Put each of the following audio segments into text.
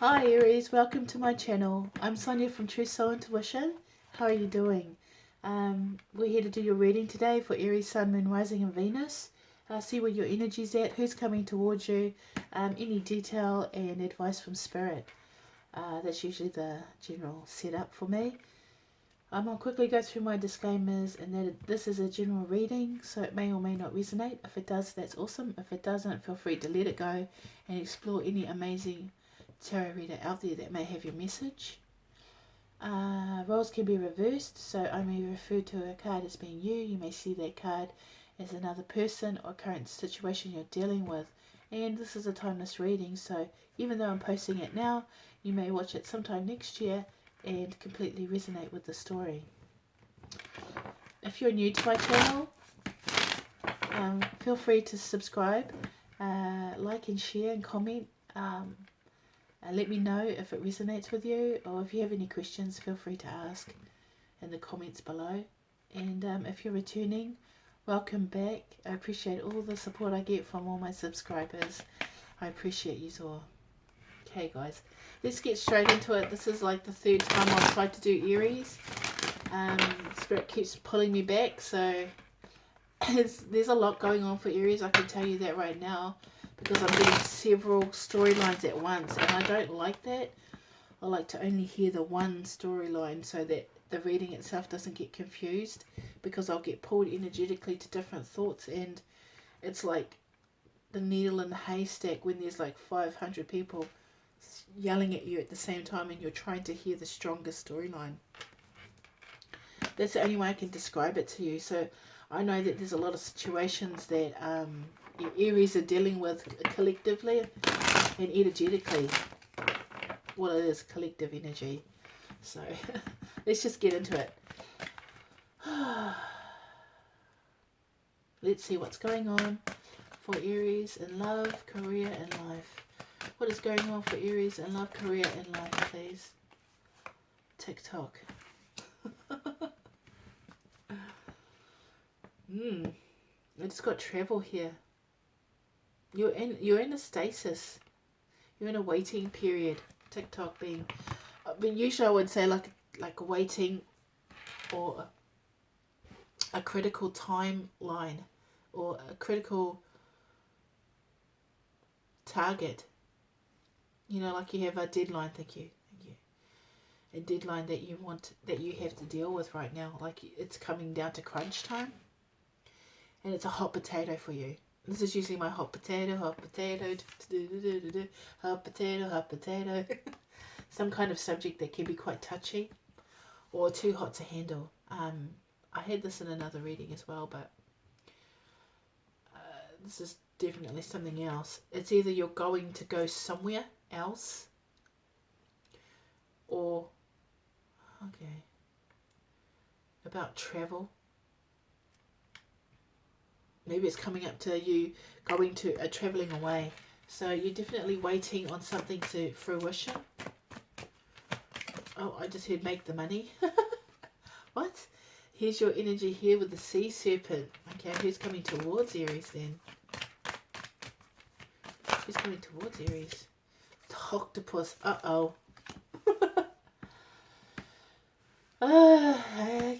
Hi Aries, welcome to my channel. I'm Sonia from True Soul Intuition. How are you doing? We're here to do your reading today for Aries, Sun, Moon, Rising and Venus. See where your energy's at, who's coming towards you, any detail and advice from Spirit. That's usually the general setup for me. I'll quickly go through my disclaimers and that this is a general reading, so it may or may not resonate. If it does, that's awesome. If it doesn't, feel free to let it go and explore any amazing tarot reader out there that may have your message. Roles can be reversed, so I may refer to a card as being you. You may see that card as another person or current situation you're dealing with. And this is a timeless reading, so even though I'm posting it now, you may watch it sometime next year and completely resonate with the story. If you're new to my channel, feel free to subscribe, like and share and comment. Let me know if it resonates with you, or if you have any questions, feel free to ask in the comments below. And if you're returning, welcome back. I appreciate all the support I get from all my subscribers. I appreciate you all. Okay guys, let's get straight into it. This is like the third time I've tried to do Aries. Spirit keeps pulling me back, so there's a lot going on for Aries, I can tell you that right now, because I'm getting several storylines at once, and I don't like that. I like to only hear the one storyline so that the reading itself doesn't get confused, because I'll get pulled energetically to different thoughts, and it's like the needle in the haystack when there's like 500 people yelling at you at the same time and you're trying to hear the strongest storyline. That's the only way I can describe it to you. So I know that there's a lot of situations that Aries are dealing with collectively and energetically. Well, it is collective energy. So let's just get into it. Let's see what's going on for Aries in love, career and life. What is going on for Aries in love, career and life, please? TikTok. I just got travel here. You're in a stasis. You're in a waiting period. TikTok being, I mean, usually I would say like waiting, or a critical timeline, or a critical target. You know, like you have a deadline. Thank you. A deadline that you want, that you have to deal with right now. Like it's coming down to crunch time, and it's a hot potato for you. This is usually my hot potato, hot potato, hot potato, hot potato. Some kind of subject that can be quite touchy or too hot to handle. I had this in another reading as well, but this is definitely something else. It's either you're going to go somewhere else, or, okay, about travel. Maybe it's coming up to you going to traveling away. So you're definitely waiting on something to fruition. Oh, I just heard make the money. What? Here's your energy here with the sea serpent. Okay, who's coming towards Aries then? Who's coming towards Aries? The octopus. Uh-oh. Okay.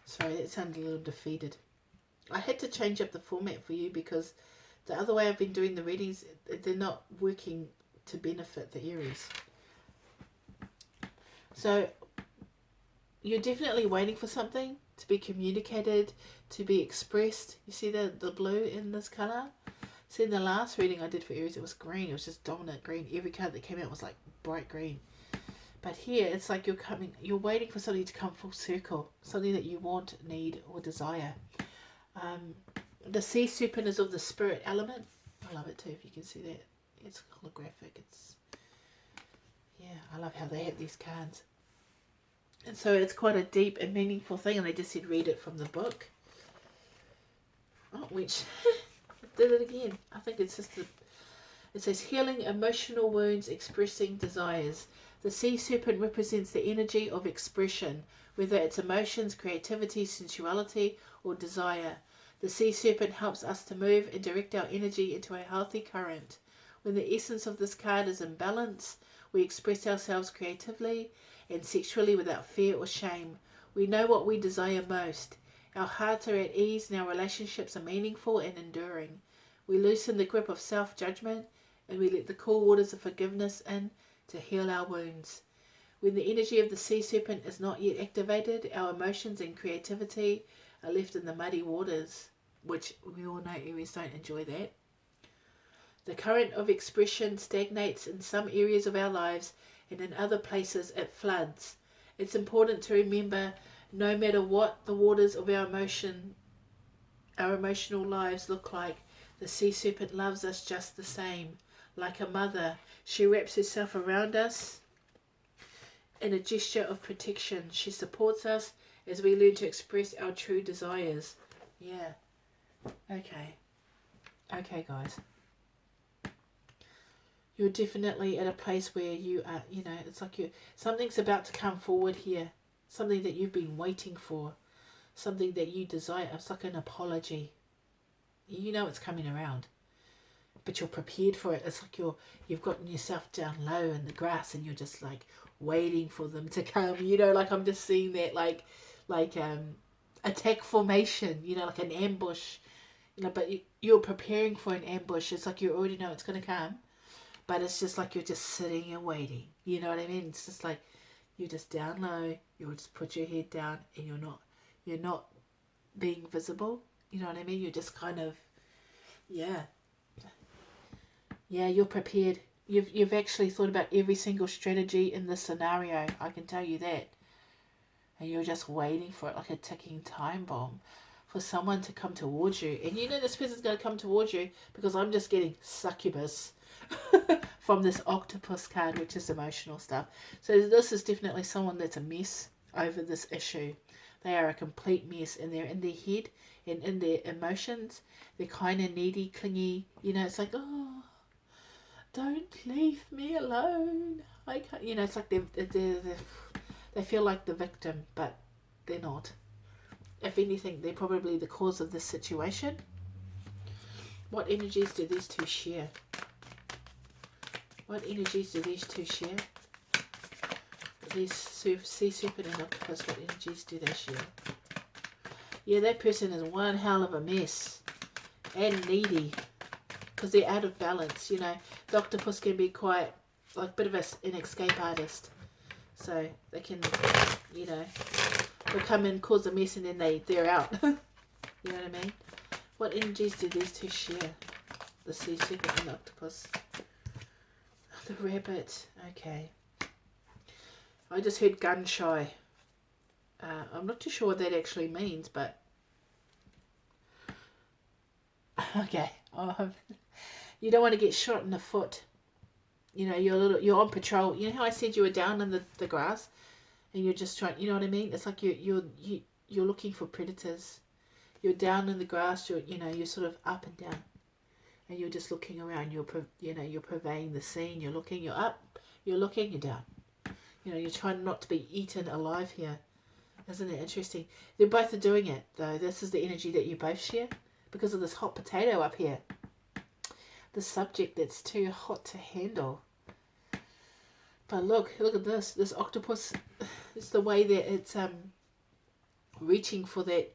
Sorry, that sounded a little defeated. I had to change up the format for you because the other way I've been doing the readings, they're not working to benefit the Aries. So you're definitely waiting for something to be communicated, to be expressed. You see the blue in this colour? See, in the last reading I did for Aries, it was green. It was just dominant green. Every card that came out was like bright green. But here, it's like you're waiting for something to come full circle. Something that you want, need, or desire. The sea serpent is of the spirit element. I love it too, if you can see that. It's holographic. Yeah, I love how they have these cards. And so it's quite a deep and meaningful thing. And they just said read it from the book. Oh, which did it again. I think it's just it says healing emotional wounds, expressing desires. The sea serpent represents the energy of expression, whether it's emotions, creativity, sensuality, or desire. The sea serpent helps us to move and direct our energy into a healthy current. When the essence of this card is in balance, we express ourselves creatively and sexually without fear or shame. We know what we desire most. Our hearts are at ease and our relationships are meaningful and enduring. We loosen the grip of self-judgment and we let the cool waters of forgiveness in to heal our wounds. When the energy of the sea serpent is not yet activated, our emotions and creativity are left in the muddy waters, which we all know Aries don't enjoy that. The current of expression stagnates in some areas of our lives, and in other places it floods. It's important to remember, no matter what the waters of our emotional lives look like, the sea serpent loves us just the same. Like a mother, she wraps herself around us in a gesture of protection. She supports us as we learn to express our true desires. Yeah. Okay. Okay, guys. You're definitely at a place where you are, it's like something's about to come forward here. Something that you've been waiting for. Something that you desire. It's like an apology. You know it's coming around. But you're prepared for it. It's like you've gotten yourself down low in the grass and you're just like waiting for them to come. Like I'm just seeing that like attack formation, like an ambush. But you're preparing for an ambush. It's like you already know it's going to come. But it's just like you're just sitting and waiting. You know what I mean? It's just like you're just down low. You'll just put your head down and you're not being visible. You know what I mean? You're just kind of, yeah, you're prepared. You've actually thought about every single strategy in this scenario. I can tell you that. And you're just waiting for it like a ticking time bomb for someone to come towards you. And this person's going to come towards you because I'm just getting succubus from this octopus card, which is emotional stuff. So this is definitely someone that's a mess over this issue. They are a complete mess and they're in their head and in their emotions. They're kind of needy, clingy. It's like, oh, don't leave me alone. I can't. It's like they feel like the victim, but they're not. If anything, they're probably the cause of this situation. What energies do these two share? What energies do these two share? These sea serpent and octopus, what energies do they share? Yeah, that person is one hell of a mess. And needy. Because they're out of balance, The octopus can be quite, like a bit of an escape artist. So they can, they'll come in, cause a mess, and then they're out. You know what I mean? What energies do these two share? The sea serpent and octopus. The rabbit. Okay. I just heard gun shy. I'm not too sure what that actually means, but okay. You don't want to get shot in the foot. You're on patrol. You know how I said you were down in the grass, and you're just trying. You know what I mean? It's like you're looking for predators. You're down in the grass. You're sort of up and down, and you're just looking around. You're purveying the scene. You're looking. You're up. You're looking. You're down. You're trying not to be eaten alive here. Isn't it interesting? They both are doing it, though. This is the energy that you both share because of this hot potato up here. The subject that's too hot to handle. But look at this. This octopus, it's the way that it's reaching for that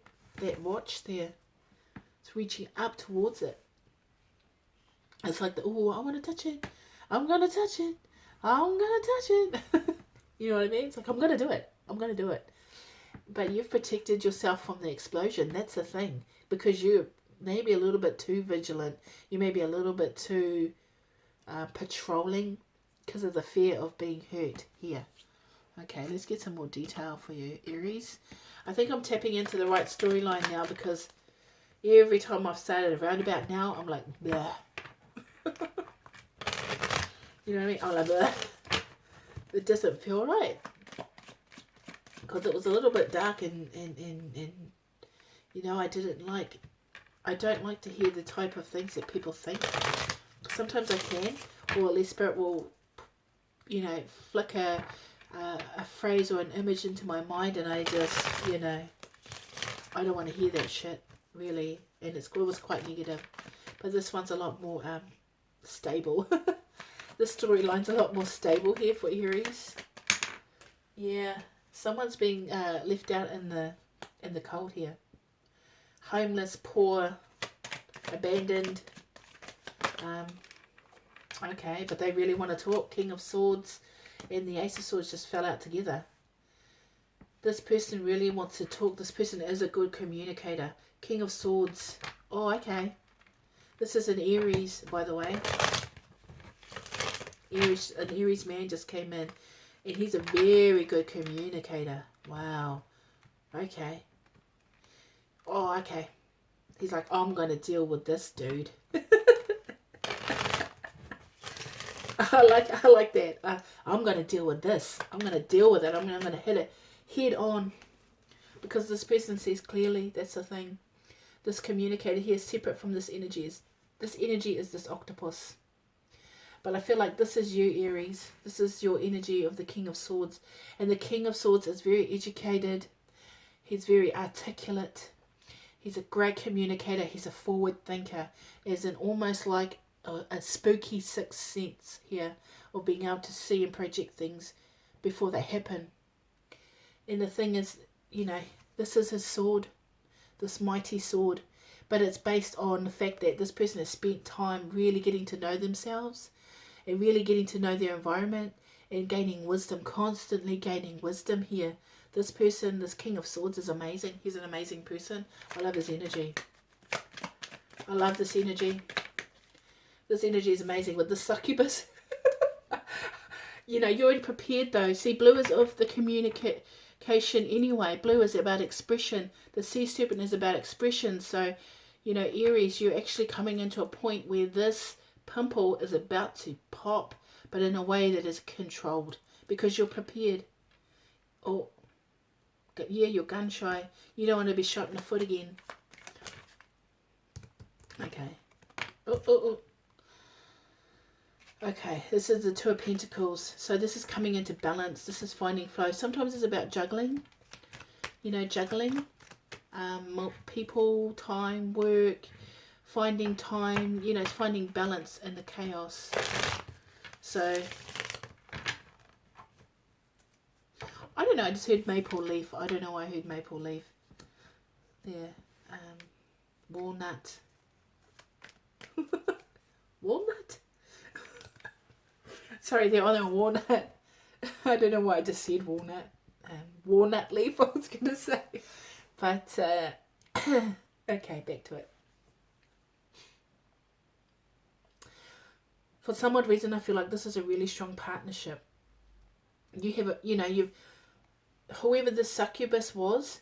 watch there. It's reaching up towards it. It's like, oh, I want to touch it. I'm going to touch it. I'm going to touch it. You know what I mean? It's like, I'm going to do it. I'm going to do it. But you've protected yourself from the explosion. That's the thing. Because you're maybe a little bit too vigilant. You may be a little bit too patrolling because of the fear of being hurt here. Okay, let's get some more detail for you, Aries. I think I'm tapping into the right storyline now because every time I've started around about now, I'm like, blah. You know what I mean? I'm like, blah. It doesn't feel right. Because it was a little bit dark and I don't like to hear the type of things that people think. Sometimes I can, or at least Spirit will, flick a phrase or an image into my mind and I just, I don't want to hear that shit, really. And it was quite negative. But this one's a lot more stable. The storyline's a lot more stable here for Aries. Yeah, someone's being left out in the cold here. Homeless, poor, abandoned. Okay, but they really want to talk. King of Swords and the Ace of Swords just fell out together. This person really wants to talk. This person is a good communicator. King of Swords. Oh, okay. This is an Aries, by the way. An Aries man just came in. And he's a very good communicator. Wow. Okay. Oh, okay. He's like, I'm going to deal with this dude. I like that. I'm going to deal with this. I'm going to deal with it. I'm going to hit it head on. Because this person sees clearly. That's the thing. This communicator here is separate from this energy. This energy is this octopus. But I feel like this is you, Aries. This is your energy of the King of Swords. And the King of Swords is very educated. He's very articulate. He's a great communicator. He's a forward thinker. As in almost like a spooky sixth sense here of being able to see and project things before they happen. And the thing is, you know, this is his sword. This mighty sword. But it's based on the fact that this person has spent time really getting to know themselves and really getting to know their environment and gaining wisdom, constantly gaining wisdom here. This person, this King of Swords is amazing. He's an amazing person. I love his energy. I love this energy. This energy is amazing with the succubus. You know, you're already prepared though. See, blue is of the communication anyway. Blue is about expression. The sea serpent is about expression. So, you know, Aries, you're actually coming into a point where this pimple is about to pop, but in a way that is controlled because you're prepared. Oh, yeah, you're gun shy. You don't want to be shot in the foot again. Okay. Oh. Okay, this is the Two of Pentacles. So this is coming into balance. This is finding flow. Sometimes it's about juggling. You know, juggling. People, time, work, finding time. You know, finding balance in the chaos. So, I don't know. I just heard maple leaf. I don't know why I heard maple leaf. There. Walnut. Walnut? Sorry, the other walnut. I don't know why I just said walnut. Walnut leaf, I was going to say. But, okay, back to it. For some odd reason, I feel like this is a really strong partnership. You have, whoever the succubus was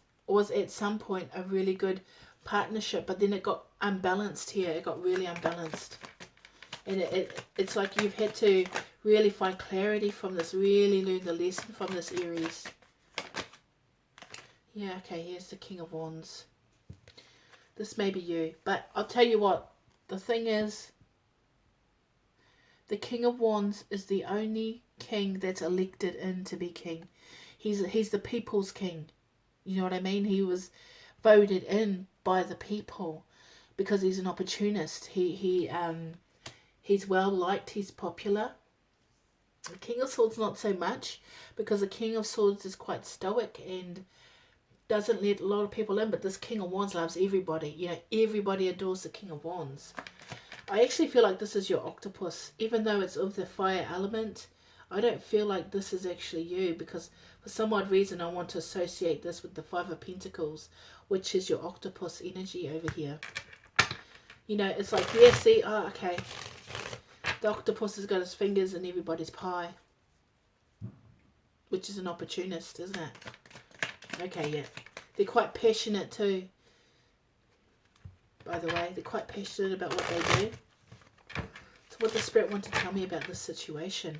at some point a really good partnership, but then it got unbalanced here. It got really unbalanced. And it's like you've had to really find clarity from this, really learn the lesson from this, Aries. Yeah, okay, here's the King of Wands. This may be you. But I'll tell you what, the thing is, the King of Wands is the only king that's elected in to be king. He's the people's king. You know what I mean? He was voted in by the people because he's an opportunist. He's well liked, he's popular. The King of Swords not so much, because the King of Swords is quite stoic and doesn't let a lot of people in, but this King of Wands loves everybody. You know, everybody adores the King of Wands. I actually feel like this is your octopus. Even though it's of the fire element, I don't feel like this is actually you, because for some odd reason I want to associate this with the Five of Pentacles, which is your octopus energy over here. You know, it's like, yeah, see, oh, okay. The octopus has got his fingers in everybody's pie. Which is an opportunist, isn't it? Okay, yeah. They're quite passionate too. By the way, they're quite passionate about what they do. So what does Spirit want to tell me about this situation?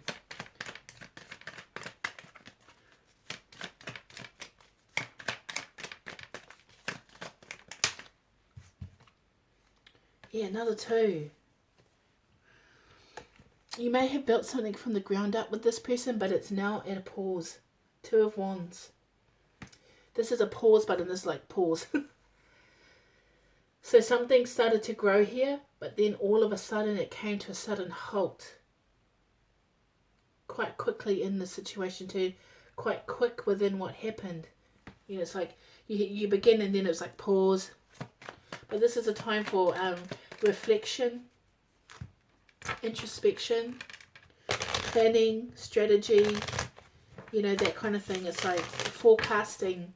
Yeah, another two. You may have built something from the ground up with this person, but it's now at a pause. Two of Wands. This is a pause button. This is like pause. So something started to grow here, but then all of a sudden it came to a sudden halt. Quite quickly in the situation too. Quite quick within what happened. You know, it's like you begin and then it's like pause. But this is a time for reflection, introspection, planning, strategy, you know, that kind of thing. It's like forecasting.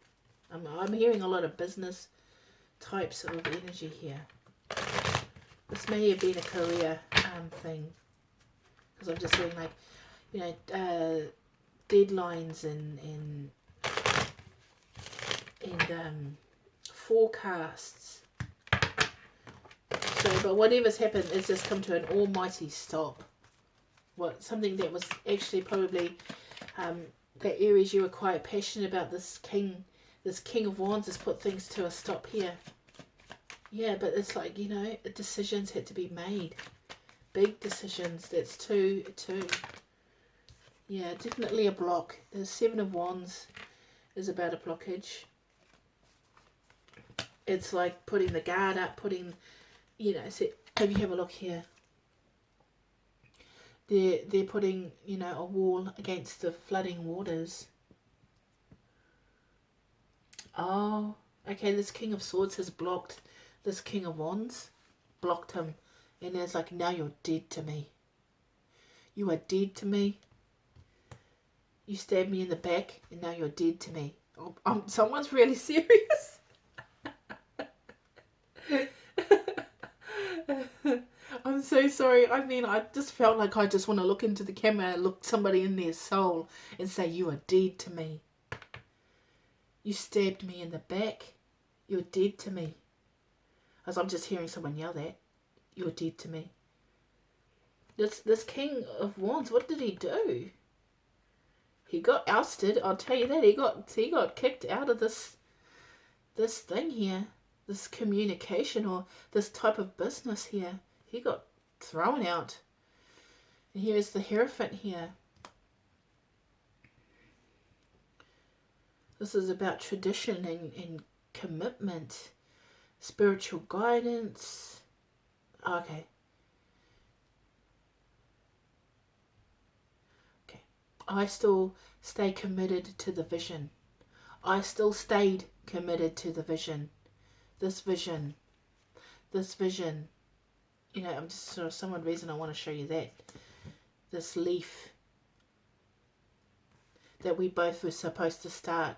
I'm hearing a lot of business types of energy here. This may have been a career thing, because I'm just hearing like, you know, deadlines and forecasts. So, but whatever's happened, it's just come to an almighty stop. Something that was actually probably that Aries, you were quite passionate about. This King of Wands has put things to a stop here. Yeah, but it's like, you know, decisions had to be made. Big decisions. That's two. Yeah, definitely a block. The Seven of Wands is about a blockage. It's like putting the guard up, putting, you know, so if you have a look here, they're putting, you know, a wall against the flooding waters. Oh, okay, this King of Swords has blocked this King of Wands. Blocked him. And it's like, now you're dead to me. You are dead to me. You stabbed me in the back, and now you're dead to me. Oh, someone's really serious. I'm so sorry. I mean, I just felt like I just want to look into the camera and look somebody in their soul and say, you are dead to me. You stabbed me in the back. You're dead to me. As I'm just hearing someone yell that. You're dead to me. This King of Wands, what did he do? He got ousted. I'll tell you that. He got kicked out of this thing here. This communication or this type of business here. He got thrown out. And here is the Hierophant here. This is about tradition and commitment. Spiritual guidance. Okay. Okay. I still stay committed to the vision. I still stayed committed to the vision. This vision. This vision. You know, I'm just for some odd reason I want to show you that. This leaf that we both were supposed to start.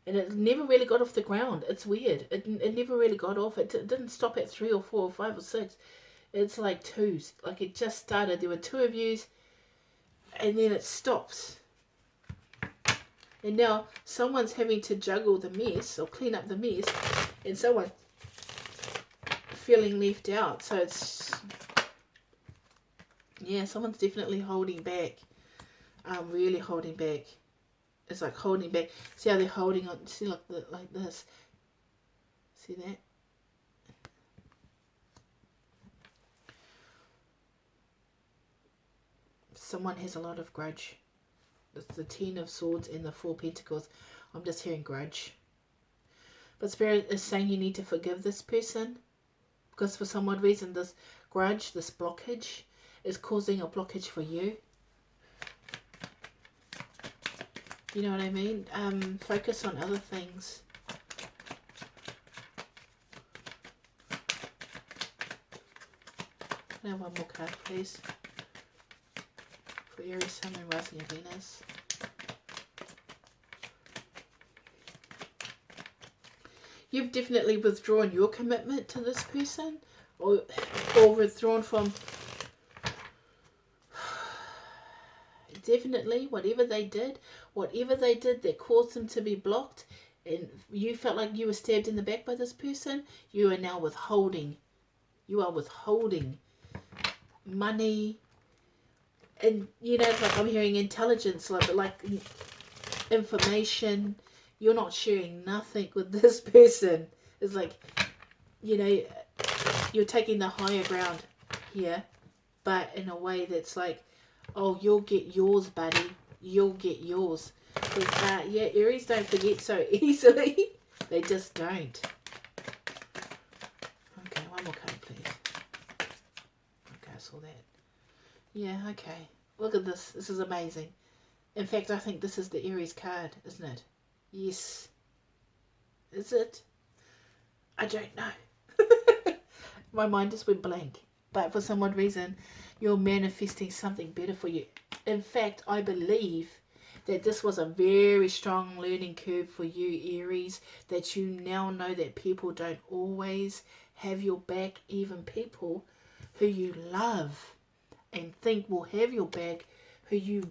And it never really got off the ground. It's weird. It never really got off. It didn't stop at 3 or 4 or 5 or 6. It's like 2s. Like it just started. There were 2 of yous. And then it stops. And now someone's having to juggle the mess or clean up the mess. And someone feeling left out. So it's... yeah, someone's definitely holding back. Really holding back. It's like holding back. See how they're holding on? See, like this. See that? Someone has a lot of grudge. It's the 10 of Swords and the 4 Pentacles. I'm just hearing grudge. But Spirit is saying you need to forgive this person. Because for some odd reason, this grudge, this blockage, is causing a blockage for you. You know what I mean? Focus on other things. Now one more card, please. For Aries, Sun, and Rising of Venus. You've definitely withdrawn your commitment to this person. Or withdrawn from... definitely, whatever they did that caused them to be blocked, and you felt like you were stabbed in the back by this person, you are now withholding. You are withholding money, and you know, like I'm hearing intelligence, like information. You're not sharing nothing with this person. It's like, you know, you're taking the higher ground here, but in a way that's like, oh, you'll get yours, buddy. You'll get yours. Yeah, Aries don't forget so easily. They just don't. saw that. Yeah, okay. Look at this. This is amazing. In fact, I think this is the Aries card, isn't it? Yes. Is it? I don't know. My mind just went blank. But for some odd reason, you're manifesting something better for you. In fact, I believe that this was a very strong learning curve for you, Aries, that you now know that people don't always have your back, even people who you love and think will have your back, who you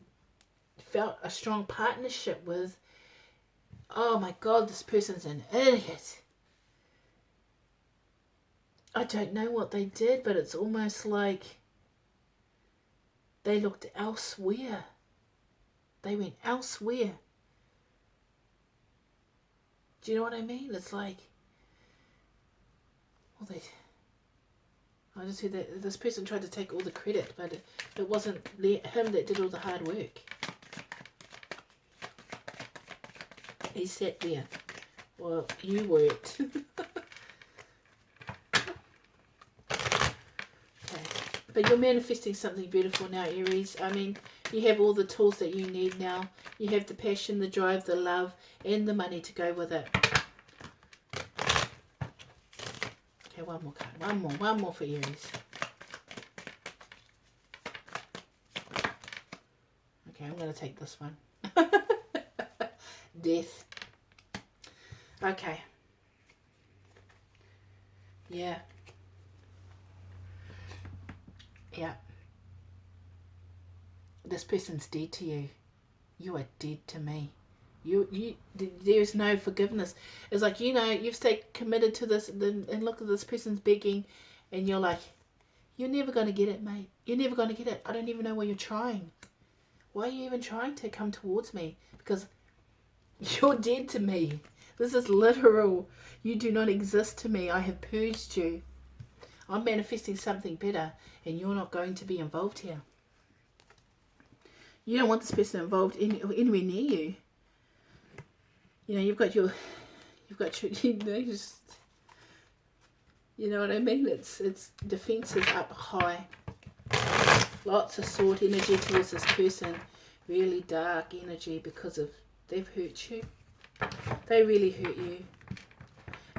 felt a strong partnership with. Oh my God, this person's an idiot. I don't know what they did, but it's almost like they looked elsewhere. They went elsewhere. Do you know what I mean? It's like, well, I just heard that this person tried to take all the credit, but it wasn't him that did all the hard work. He sat there. Well, you worked. Okay. But you're manifesting something beautiful now, Aries. I mean, you have all the tools that you need now. You have the passion, the drive, the love, and the money to go with it. Okay, one more card. One more for Aries. Okay, I'm going to take this one. Death. Okay. Yeah. Yeah. This person's dead to you. You are dead to me. There's no forgiveness. It's like, you know, you've stayed committed to this, and look at this person's begging, and you're like, you're never going to get it, mate. You're never going to get it. I don't even know why you're trying. Why are you even trying to come towards me? Because you're dead to me. This is literal. You do not exist to me. I have purged you. I'm manifesting something better, and you're not going to be involved here. You don't want this person involved anywhere near you. You know, you've got your, you know what I mean? It's defenses up high. Lots of sword energy towards this person. Really dark energy because of they've hurt you. They really hurt you.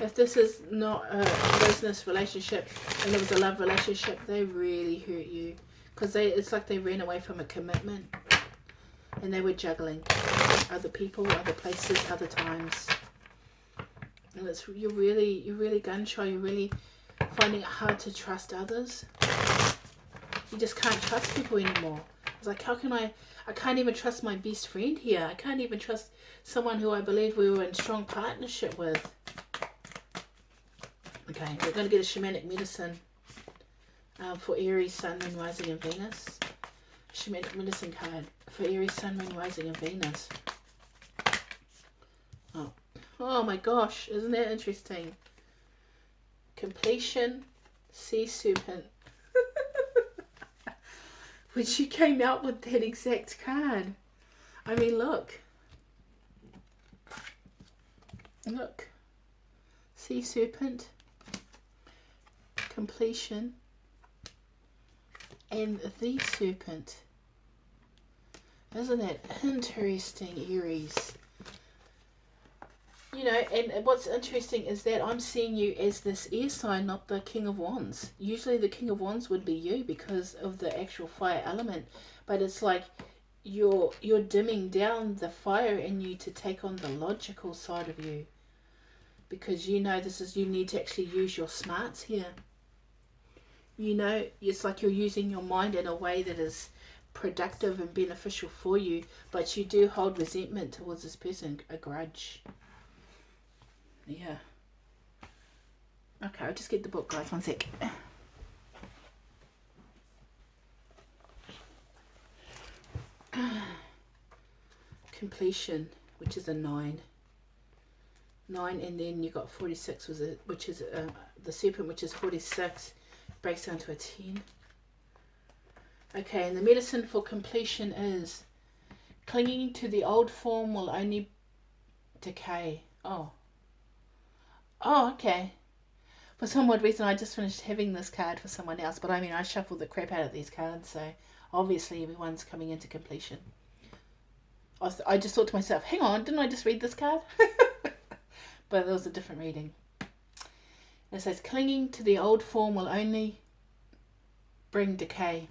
If this is not a business relationship and it was a love relationship, they really hurt you. Because it's like they ran away from a commitment. And they were juggling other people, other places, other times. And you're really gun shy. You're really finding it hard to trust others. You just can't trust people anymore. It's like, how can I can't even trust my best friend here. I can't even trust someone who I believe we were in strong partnership with. Okay, we're going to get a shamanic medicine for Aries, Sun, Moon, Rising, and Venus. Shamanic medicine card for Aries, Sun, Moon, Rising, and Venus. Oh my gosh, isn't that interesting? Completion, Sea Serpent. When she came out with that exact card. I mean, look. Look. Sea Serpent. Completion. And the Serpent. Isn't that interesting, Aries? You know, and what's interesting is that I'm seeing you as this air sign, not the King of Wands. Usually the King of Wands would be you because of the actual fire element. But it's like you're dimming down the fire in you to take on the logical side of you. Because you know you need to actually use your smarts here. You know, it's like you're using your mind in a way that is productive and beneficial for you. But you do hold resentment towards this person, a grudge. Yeah. Okay, I'll just get the book, guys. One sec. Completion, which is a 9. 9, and then you got 46, which is the Serpent, which is 46, breaks down to a 10. Okay, and the medicine for completion is clinging to the old form will only decay. Oh, okay. For some odd reason, I just finished having this card for someone else. But I mean, I shuffled the crap out of these cards. So obviously everyone's coming into completion. I just thought to myself, hang on, didn't I just read this card? But it was a different reading. It says, clinging to the old form will only bring decay.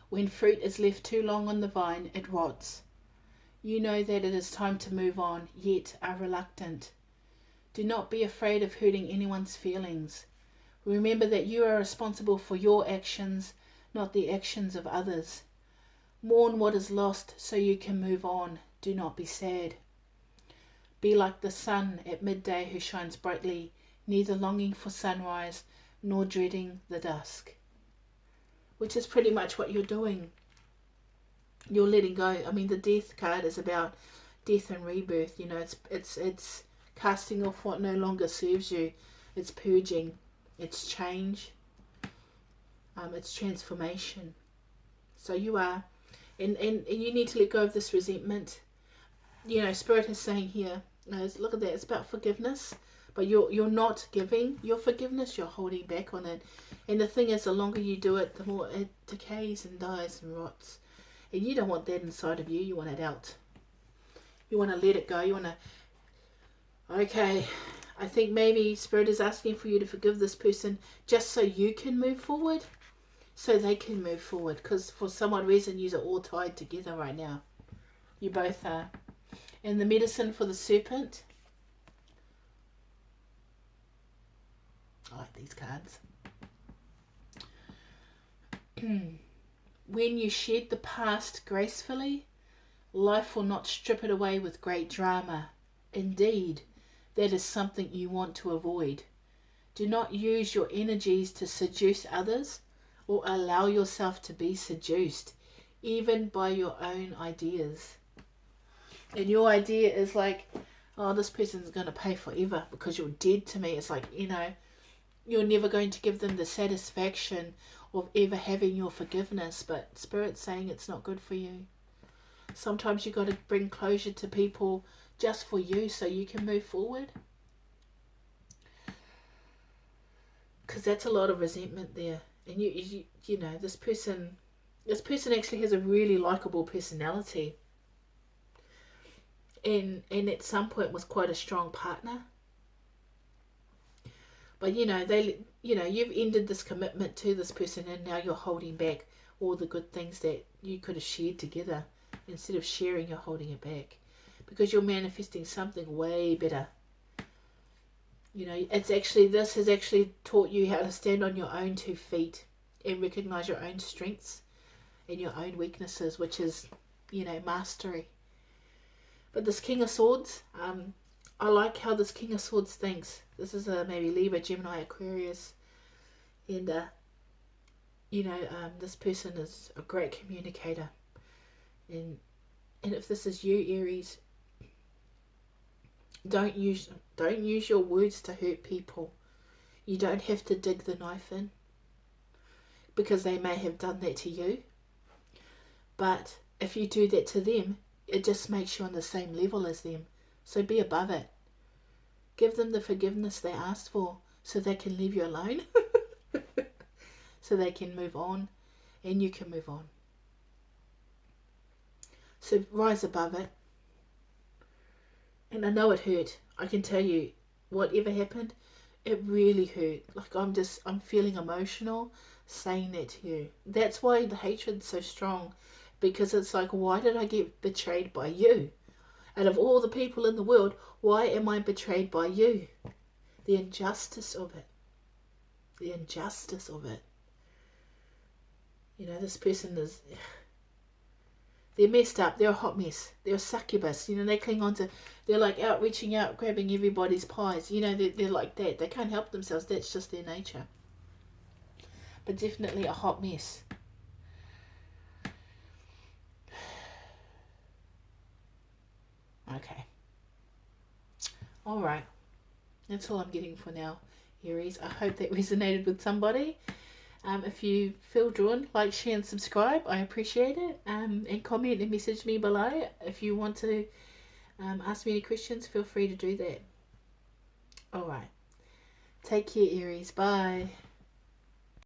When fruit is left too long on the vine, it rots. You know that it is time to move on, yet are reluctant. Do not be afraid of hurting anyone's feelings. Remember that you are responsible for your actions, not the actions of others. Mourn what is lost so you can move on. Do not be sad. Be like the sun at midday who shines brightly, neither longing for sunrise nor dreading the dusk. Which is pretty much what you're doing. You're letting go. I mean, the death card is about death and rebirth. You know, it's casting off what no longer serves you. It's purging. It's change. It's transformation. So you are, and you need to let go of this resentment. You know, Spirit is saying here, look at that, it's about forgiveness, but you're not giving your forgiveness, you're holding back on it. And the thing is, the longer you do it, the more it decays and dies and rots. And you don't want that inside of you, you want it out. You want to let it go, you want to, okay, I think maybe Spirit is asking for you to forgive this person just so you can move forward, so they can move forward, because for some odd reason you're all tied together right now. You both are. And the medicine for the serpent. I like these cards. When you shed the past gracefully, life will not strip it away with great drama. Indeed, that is something you want to avoid. Do not use your energies to seduce others or allow yourself to be seduced, even by your own ideas. And your idea is like, oh, this person's going to pay forever because you're dead to me. It's like, you know, you're never going to give them the satisfaction of ever having your forgiveness. But Spirit's saying it's not good for you. Sometimes you've got to bring closure to people just for you so you can move forward. Because that's a lot of resentment there. And you know, this person actually has a really likable personality. And at some point was quite a strong partner. But you've ended this commitment to this person, and now you're holding back all the good things that you could have shared together. Instead of sharing, you're holding it back because you're manifesting something way better. You know, this has actually taught you how to stand on your own 2 feet and recognize your own strengths and your own weaknesses, which is, you know, mastery. But this King of Swords, I like how this King of Swords thinks. This is maybe Libra, Gemini, Aquarius. And, this person is a great communicator. And if this is you, Aries, don't use your words to hurt people. You don't have to dig the knife in, because they may have done that to you. But if you do that to them, it just makes you on the same level as them. So be above it. Give them the forgiveness they asked for so they can leave you alone. So they can move on and you can move on. So rise above it. And I know it hurt. I can tell you, whatever happened, it really hurt. Like I'm feeling emotional saying that to you. That's why the hatred's so strong. Because it's like, why did I get betrayed by you? Out of all the people in the world, why am I betrayed by you? The injustice of it. The injustice of it. You know, this person is... They're messed up. They're a hot mess. They're a succubus. You know, they cling on to... They're like out, reaching out, grabbing everybody's pies. You know, they're like that. They can't help themselves. That's just their nature. But definitely a hot mess. Okay. Alright. That's all I'm getting for now, Aries. I hope that resonated with somebody. If you feel drawn, like, share and subscribe. I appreciate it. And comment and message me below. If you want to ask me any questions, feel free to do that. Alright. Take care, Aries. Bye.